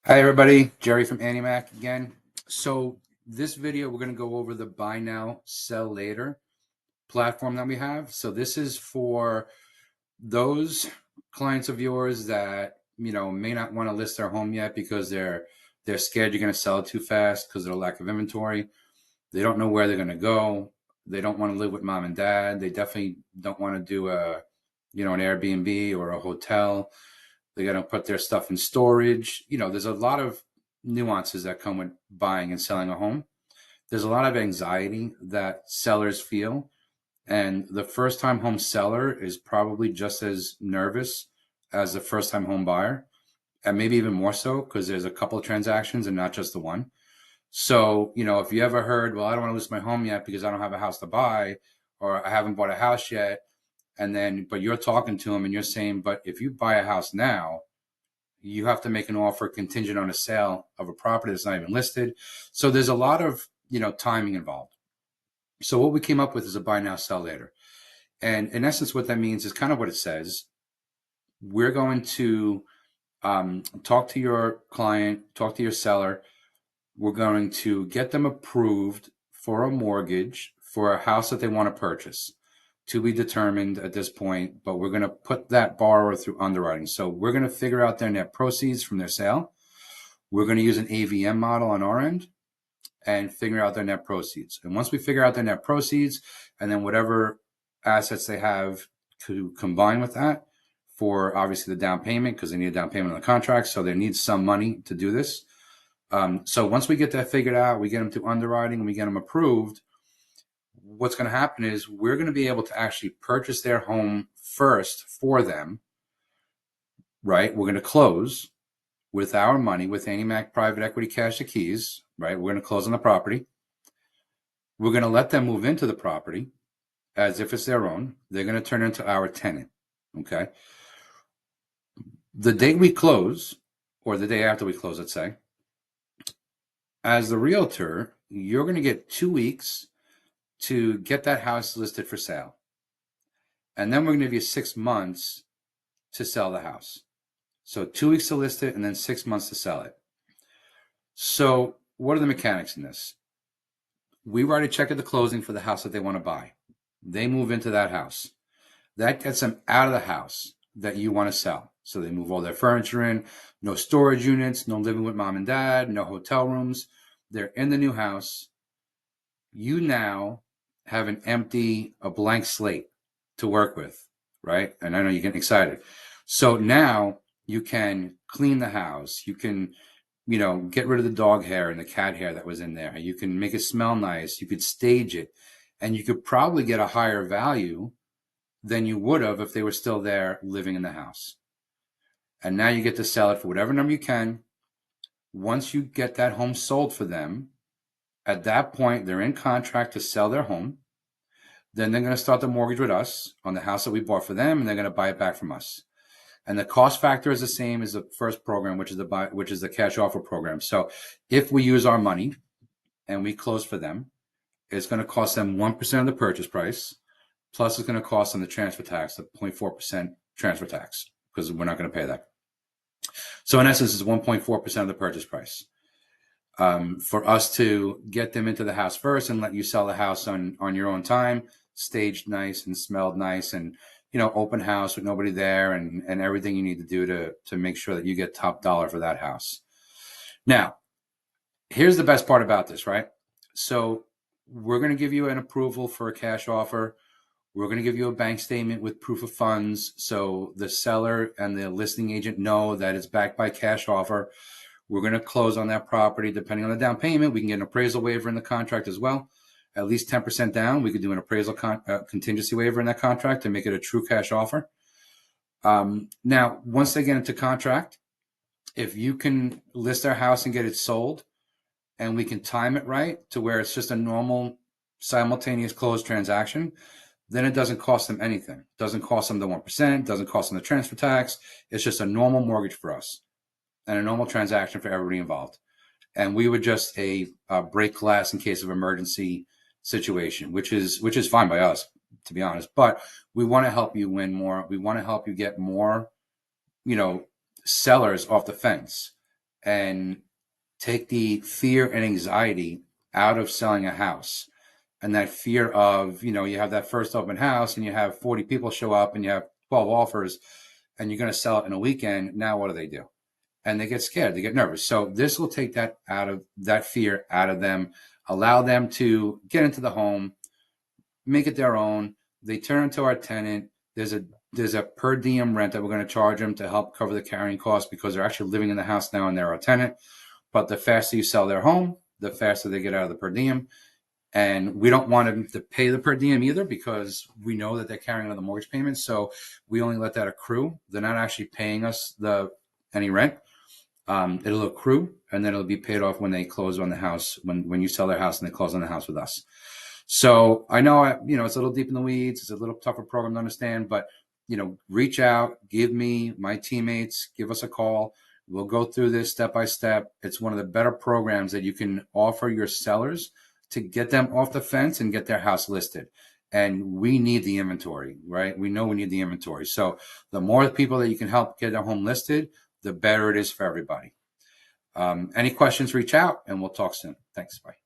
Hi everybody, Jerry from AnnieMac again. So this video, we're going to go over the buy now, sell later platform that we have. So this is for those clients of yours that, may not want to list their home yet because they're scared you're going to sell it too fast because of the lack of inventory. They don't know where they're going to go. They don't want to live with mom and dad. They definitely don't want to do an Airbnb or a hotel. They're going to put their stuff in storage. There's a lot of nuances that come with buying and selling a home. There's a lot of anxiety that sellers feel. And the first time home seller is probably just as nervous as the first time home buyer, and maybe even more so because there's a couple of transactions and not just the one. So, if you ever heard, well, I don't want to list my home yet because I don't have a house to buy, or I haven't bought a house yet, but you're talking to them and you're saying, but if you buy a house now, you have to make an offer contingent on a sale of a property that's not even listed. So there's a lot of, timing involved. So what we came up with is a buy now, sell later. And in essence, what that means is kind of what it says. We're going to talk to your client, talk to your seller. We're going to get them approved for a mortgage for a house that they want to purchase, to be determined at this point, but we're going to put that borrower through underwriting. So we're going to figure out their net proceeds from their sale. We're going to use an AVM model on our end and figure out their net proceeds. And once we figure out their net proceeds, and then whatever assets they have to combine with that for obviously the down payment, because they need a down payment on the contract, so they need some money to do this. So once we get that figured out, we get them to underwriting and we get them approved, what's going to happen is we're going to be able to actually purchase their home first for them, right? We're going to close with our money, with AnnieMac Private Equity Cash the Keys, right? We're going to close on the property. We're going to let them move into the property as if it's their own. They're going to turn into our tenant, okay? The day we close, or the day after we close, let's say, as the realtor, you're going to get 2 weeks to get that house listed for sale. And then we're going to give you 6 months to sell the house. So 2 weeks to list it and then 6 months to sell it. So what are the mechanics in this? We write a check at the closing for the house that they want to buy. They move into that house. That gets them out of the house that you want to sell. So they move all their furniture in, no storage units, no living with mom and dad, no hotel rooms. They're in the new house. You now have a blank slate to work with, right? And I know you're getting excited. So now you can clean the house. You can, get rid of the dog hair and the cat hair that was in there. You can make it smell nice. You could stage it, and you could probably get a higher value than you would have if they were still there living in the house. And now you get to sell it for whatever number you can. Once you get that home sold for them, at that point, they're in contract to sell their home. Then they're going to start the mortgage with us on the house that we bought for them, and they're going to buy it back from us. And the cost factor is the same as the first program, which is the cash offer program. So if we use our money and we close for them, it's going to cost them 1% of the purchase price, plus it's going to cost them the transfer tax, the 0.4% transfer tax, because we're not going to pay that. So in essence, it's 1.4% of the purchase price. For us to get them into the house first and let you sell the house on your own time, staged nice and smelled nice, and open house with nobody there, and everything you need to do to make sure that you get top dollar for that house. Now, here's the best part about this, right? So we're going to give you an approval for a cash offer. We're going to give you a bank statement with proof of funds, so the seller and the listing agent know that it's backed by cash offer. We're going to close on that property. Depending on the down payment, we can get an appraisal waiver in the contract as well. At least 10% down. We could do an appraisal contingency waiver in that contract to make it a true cash offer. Now, once they get into contract, if you can list our house and get it sold, and we can time it right to where it's just a normal simultaneous close transaction, then it doesn't cost them anything. It doesn't cost them the 1%, doesn't cost them the transfer tax. It's just a normal mortgage for us and a normal transaction for everybody involved. And we would just break glass in case of emergency situation, which is fine by us, to be honest. But we want to help you win more. We want to help you get more, sellers off the fence. and take the fear and anxiety out of selling a house. And that fear of, you have that first open house and you have 40 people show up and you have 12 offers and you're going to sell it in a weekend. Now, what do? And they get scared, they get nervous. So this will take that fear out of them, allow them to get into the home, make it their own. They turn into our tenant. There's a per diem rent that we're going to charge them to help cover the carrying costs because they're actually living in the house now and they're our tenant. But the faster you sell their home, the faster they get out of the per diem. And we don't want them to pay the per diem either because we know that they're carrying another mortgage payment. So we only let that accrue. They're not actually paying us any rent. It'll accrue and then it'll be paid off when they close on the house, when you sell their house and they close on the house with us. So I know, it's a little deep in the weeds. It's a little tougher program to understand, but, reach out, give me, my teammates, give us a call. We'll go through this step by step. It's one of the better programs that you can offer your sellers to get them off the fence and get their house listed. And we need the inventory, right? We know we need the inventory. So the more people that you can help get their home listed, the better it is for everybody. Any questions, reach out and we'll talk soon. Thanks. Bye.